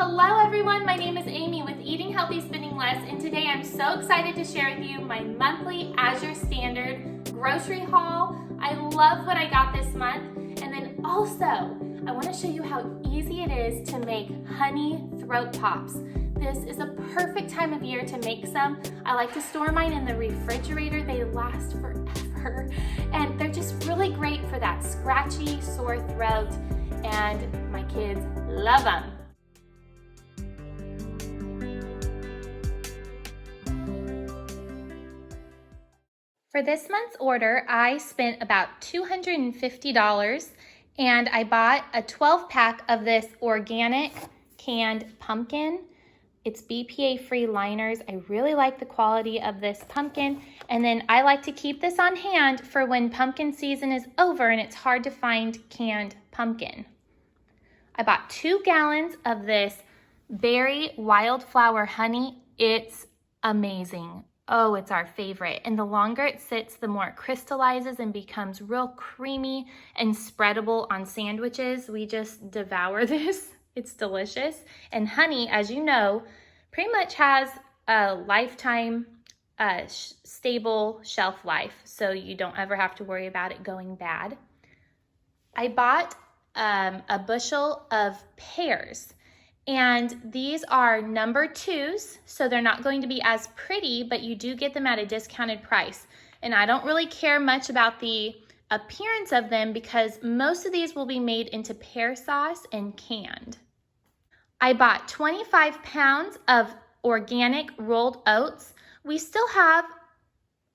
Hello everyone, my name is Amy with Eating Healthy Spending Less, and today I'm so excited to share with you my monthly AZURE Standard grocery haul. I love what I got this month, and then also I want to show you how easy it is to make honey throat pops. This is a perfect time of year to make some. I like to store mine in the refrigerator. They last forever, and they're just really great for that scratchy, sore throat, and my kids love them. For this month's order, I spent about $250, and I bought a 12-pack of this organic canned pumpkin. It's BPA-free liners. I really like the quality of this pumpkin, and then I like to keep this on hand for when pumpkin season is over and it's hard to find canned pumpkin. I bought 2 gallons of this berry wildflower honey. It's amazing. Oh, it's our favorite. And the longer it sits, the more it crystallizes and becomes real creamy and spreadable on sandwiches. We just devour this. It's delicious. And honey, as you know, pretty much has a lifetime stable shelf life, so you don't ever have to worry about it going bad. I bought a bushel of pears. And these are number 2s, so they're not going to be as pretty, but you do get them at a discounted price. And I don't really care much about the appearance of them because most of these will be made into pear sauce and canned. I bought 25 pounds of organic rolled oats. We still have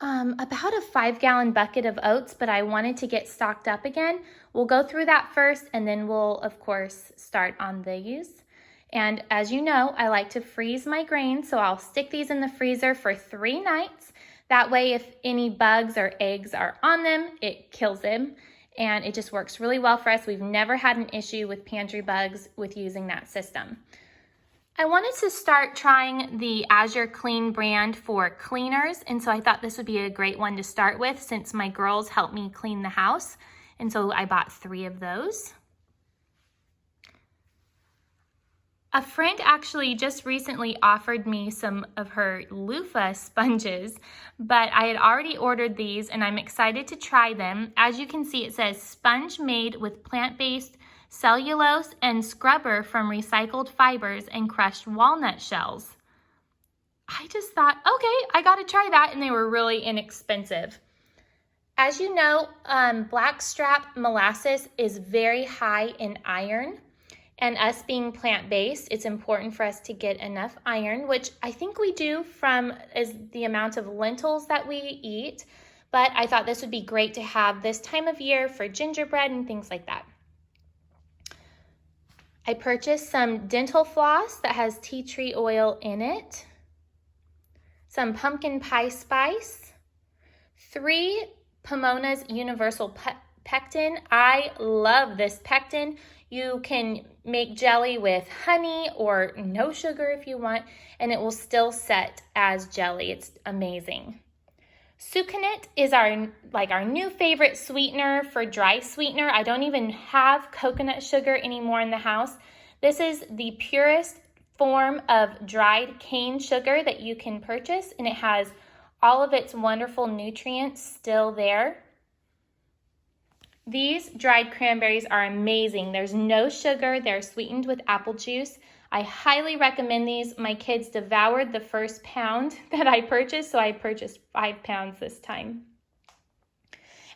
about a 5-gallon bucket of oats, but I wanted to get stocked up again. We'll go through that first, and then we'll, of course, start on these. And as you know, I like to freeze my grains, so I'll stick these in the freezer for 3 nights. That way, if any bugs or eggs are on them, it kills them. And it just works really well for us. We've never had an issue with pantry bugs with using that system. I wanted to start trying the AZURE Clean brand for cleaners, and so I thought this would be a great one to start with since my girls help me clean the house. And so I bought 3 of those. A friend actually just recently offered me some of her loofah sponges, but I had already ordered these and I'm excited to try them. As you can see, it says sponge made with plant-based cellulose and scrubber from recycled fibers and crushed walnut shells. I just thought, okay, I gotta try that, and they were really inexpensive. As you know, blackstrap molasses is very high in iron. And us being plant-based, it's important for us to get enough iron, which I think we do from the amount of lentils that we eat. But I thought this would be great to have this time of year for gingerbread and things like that. I purchased some dental floss that has tea tree oil in it, some pumpkin pie spice, 3 Pomona's Universal Pectin. I love this pectin. You can make jelly with honey or no sugar if you want, and it will still set as jelly. It's amazing. Sucanat is our new favorite sweetener for dry sweetener. I don't even have coconut sugar anymore in the house. This is the purest form of dried cane sugar that you can purchase, and it has all of its wonderful nutrients still there. These dried cranberries are amazing. There's no sugar. They're sweetened with apple juice. I highly recommend these. My kids devoured the first pound that I purchased, so I purchased 5 pounds this time.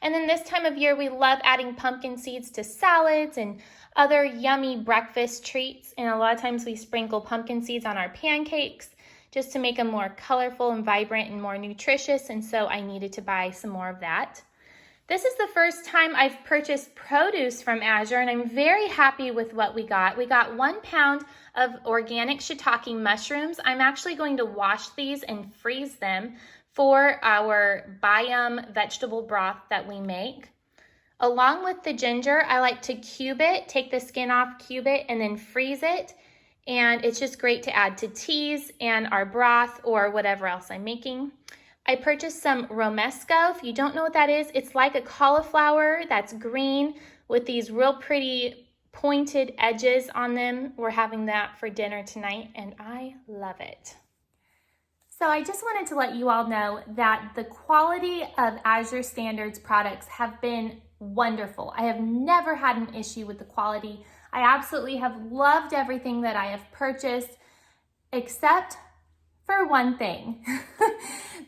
And then this time of year, we love adding pumpkin seeds to salads and other yummy breakfast treats. And a lot of times we sprinkle pumpkin seeds on our pancakes just to make them more colorful and vibrant and more nutritious. And so I needed to buy some more of that. This is the first time I've purchased produce from AZURE, and I'm very happy with what we got. We got 1 pound of organic shiitake mushrooms. I'm actually going to wash these and freeze them for our Bayam vegetable broth that we make. Along with the ginger, I like to cube it, take the skin off, cube it, and then freeze it. And it's just great to add to teas and our broth or whatever else I'm making. I purchased some romesco. If you don't know what that is, it's like a cauliflower that's green with these real pretty pointed edges on them. We're having that for dinner tonight, and I love it. So I just wanted to let you all know that the quality of AZURE Standards products have been wonderful. I have never had an issue with the quality. I absolutely have loved everything that I have purchased, except for one thing.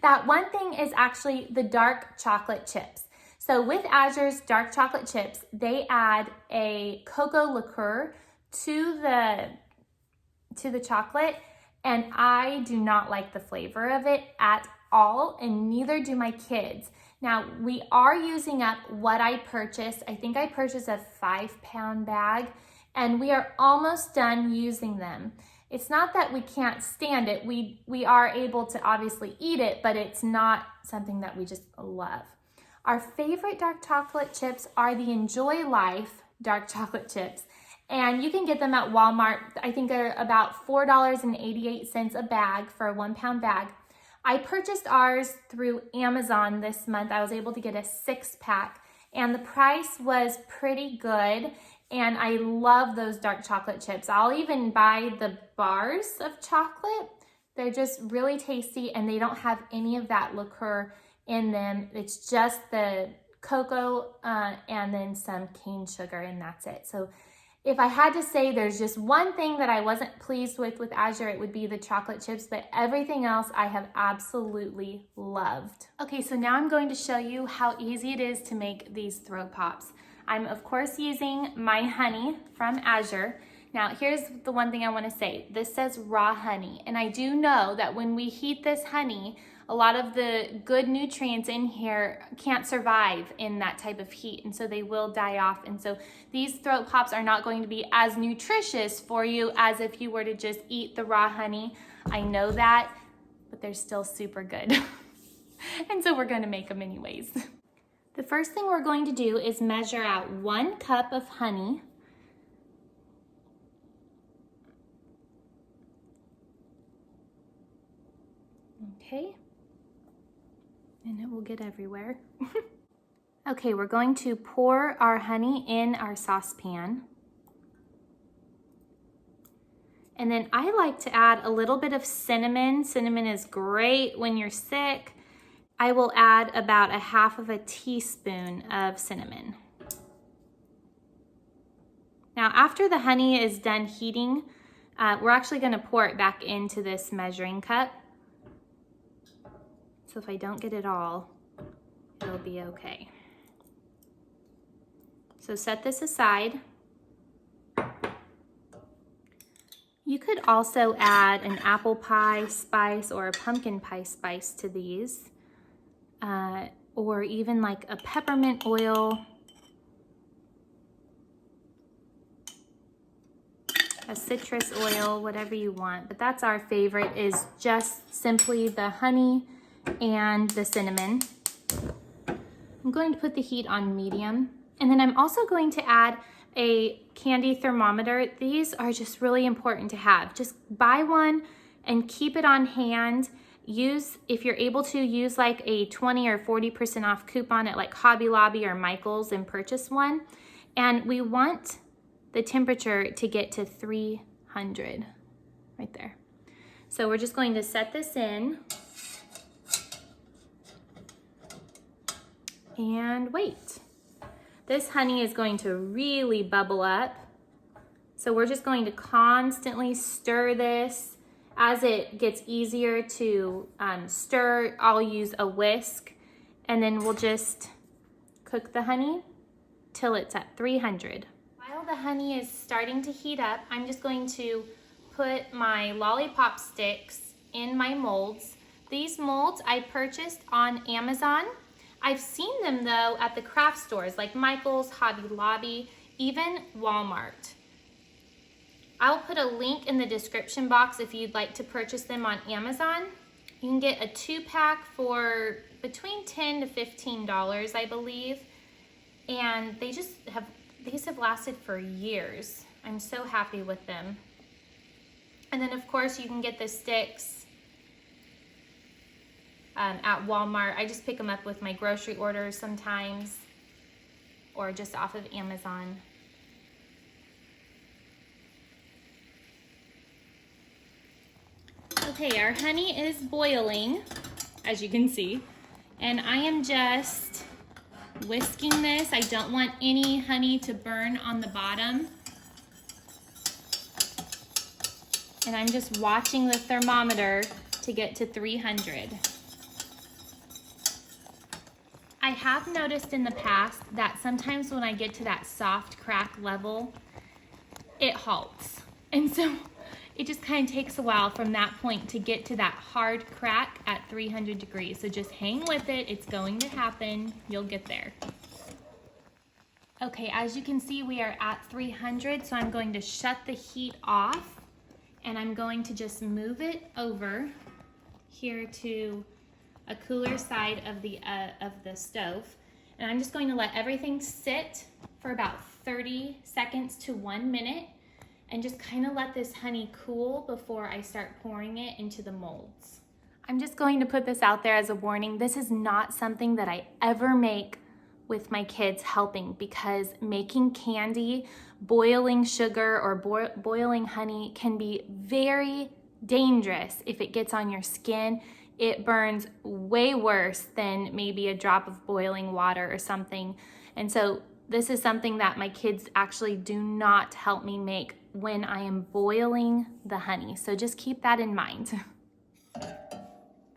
That one thing is actually the dark chocolate chips. So with AZURE's dark chocolate chips, they add a cocoa liqueur to the chocolate, and I do not like the flavor of it at all, and neither do my kids. Now, we are using up what I purchased. I think I purchased a 5-pound bag, and we are almost done using them. It's not that we can't stand it. We are able to obviously eat it, but it's not something that we just love. Our favorite dark chocolate chips are the Enjoy Life dark chocolate chips. And you can get them at Walmart. I think they're about $4.88 a bag for a 1-pound bag. I purchased ours through Amazon this month. I was able to get a 6-pack, and the price was pretty good. And I love those dark chocolate chips. I'll even buy the bars of chocolate. They're just really tasty, and they don't have any of that liqueur in them. It's just the cocoa and then some cane sugar, and that's it. So if I had to say there's just one thing that I wasn't pleased with AZURE, it would be the chocolate chips, but everything else I have absolutely loved. Okay, so now I'm going to show you how easy it is to make these throw pops. I'm of course using my honey from AZURE. Now here's the one thing I want to say. This says raw honey, and I do know that when we heat this honey, a lot of the good nutrients in here can't survive in that type of heat, and so they will die off. And so these throat pops are not going to be as nutritious for you as if you were to just eat the raw honey. I know that, but they're still super good. And so we're going to make them anyways. The first thing we're going to do is measure out 1 cup of honey. Okay. And it will get everywhere. Okay, we're going to pour our honey in our saucepan. And then I like to add a little bit of cinnamon. Cinnamon is great when you're sick. I will add about 1/2 teaspoon of cinnamon. Now, after the honey is done heating, we're actually going to pour it back into this measuring cup. So if I don't get it all, it'll be okay. So set this aside. You could also add an apple pie spice or a pumpkin pie spice to these, or even like a peppermint oil, a citrus oil, whatever you want. But that's our favorite, is just simply the honey and the cinnamon. I'm going to put the heat on medium, and then I'm also going to add a candy thermometer. These are just really important to have. Just buy one and keep it on hand. Use, if you're able to, use like a 20 or 40% off coupon at like Hobby Lobby or Michael's and purchase one. And we want the temperature to get to 300 right there. So we're just going to set this in and wait. This honey is going to really bubble up. So we're just going to constantly stir this. As it gets easier to stir, I'll use a whisk, and then we'll just cook the honey till it's at 300. While the honey is starting to heat up, I'm just going to put my lollipop sticks in my molds. These molds I purchased on Amazon. I've seen them though at the craft stores like Michael's, Hobby Lobby, even Walmart. I'll put a link in the description box if you'd like to purchase them on Amazon. You can get a 2-pack for between $10 to $15, I believe. And these have lasted for years. I'm so happy with them. And then of course you can get the sticks at Walmart. I just pick them up with my grocery orders sometimes, or just off of Amazon. Okay, our honey is boiling, as you can see, and I am just whisking this. I don't want any honey to burn on the bottom. And I'm just watching the thermometer to get to 300. I have noticed in the past that sometimes when I get to that soft crack level, it halts. And so it just kind of takes a while from that point to get to that hard crack at 300 degrees. So just hang with it, it's going to happen, you'll get there. Okay, as you can see, we are at 300, so I'm going to shut the heat off and I'm going to just move it over here to a cooler side of the stove. And I'm just going to let everything sit for about 30 seconds to 1 minute and just kind of let this honey cool before I start pouring it into the molds. I'm just going to put this out there as a warning. This is not something that I ever make with my kids helping, because making candy, boiling sugar or boiling honey can be very dangerous if it gets on your skin. It burns way worse than maybe a drop of boiling water or something. And so this is something that my kids actually do not help me make when I am boiling the honey. So just keep that in mind.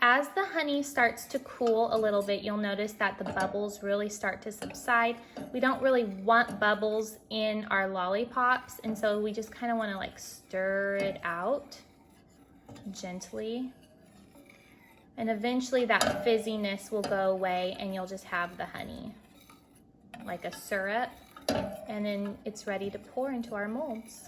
As the honey starts to cool a little bit, you'll notice that the bubbles really start to subside. We don't really want bubbles in our lollipops, and so we just kind of want to like stir it out gently. And eventually that fizziness will go away and you'll just have the honey like a syrup, and then it's ready to pour into our molds.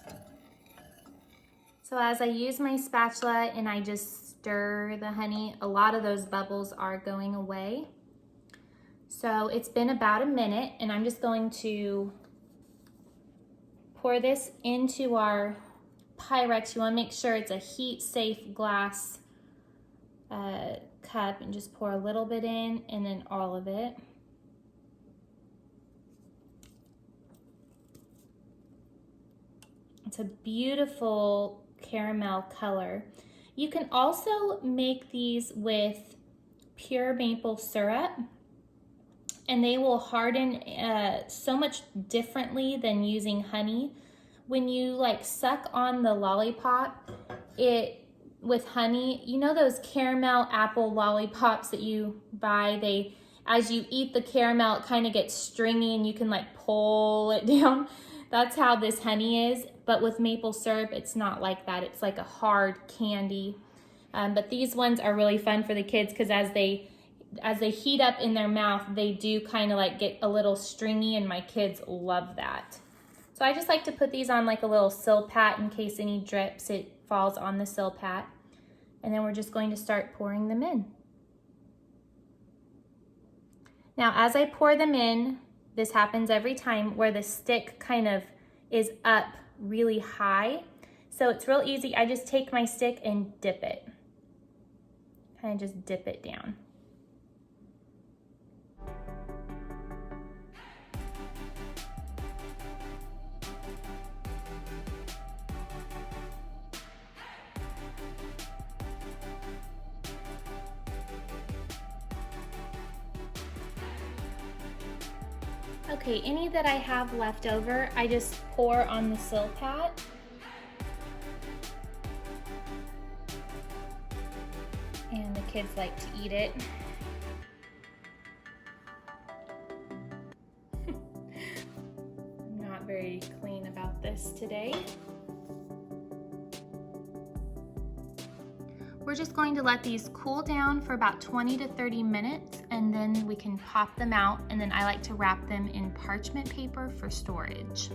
So as I use my spatula and I just stir the honey, a lot of those bubbles are going away. So it's been about a minute and I'm just going to pour this into our Pyrex. You want to make sure it's a heat-safe glass cup, and just pour a little bit in and then all of it. It's a beautiful caramel color. You can also make these with pure maple syrup, and they will harden so much differently than using honey. When you like suck on the lollipop, with honey, you know those caramel apple lollipops that you buy, as you eat the caramel, it kind of gets stringy and you can like pull it down. That's how this honey is, but with maple syrup, it's not like that. It's like a hard candy. But these ones are really fun for the kids because as they heat up in their mouth, they do kind of like get a little stringy, and my kids love that. So I just like to put these on like a little Silpat in case any drips, it falls on the Silpat. And then we're just going to start pouring them in. Now, as I pour them in, this happens every time where the stick kind of is up really high. So it's real easy. I just take my stick and dip it. Kind of just dip it down. Okay, any that I have left over, I just pour on the Silpat. And the kids like to eat it. I'm not very clean about this today. We're just going to let these cool down for about 20 to 30 minutes, and then we can pop them out, and then I like to wrap them in parchment paper for storage.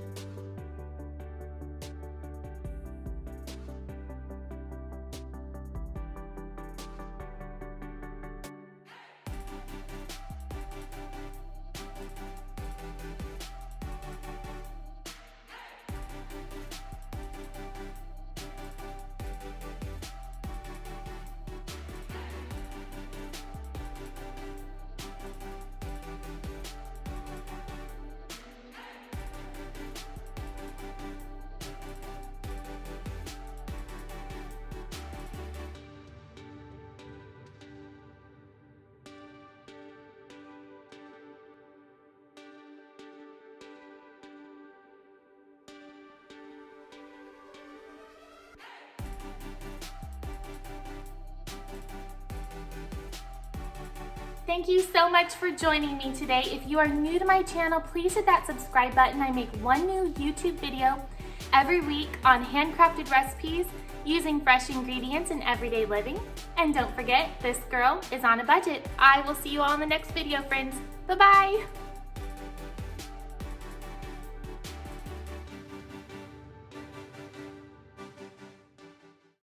Thank you so much for joining me today. If you are new to my channel, please hit that subscribe button. I make one new YouTube video every week on handcrafted recipes using fresh ingredients in everyday living. And don't forget, this girl is on a budget. I will see you all in the next video, friends. Bye-bye.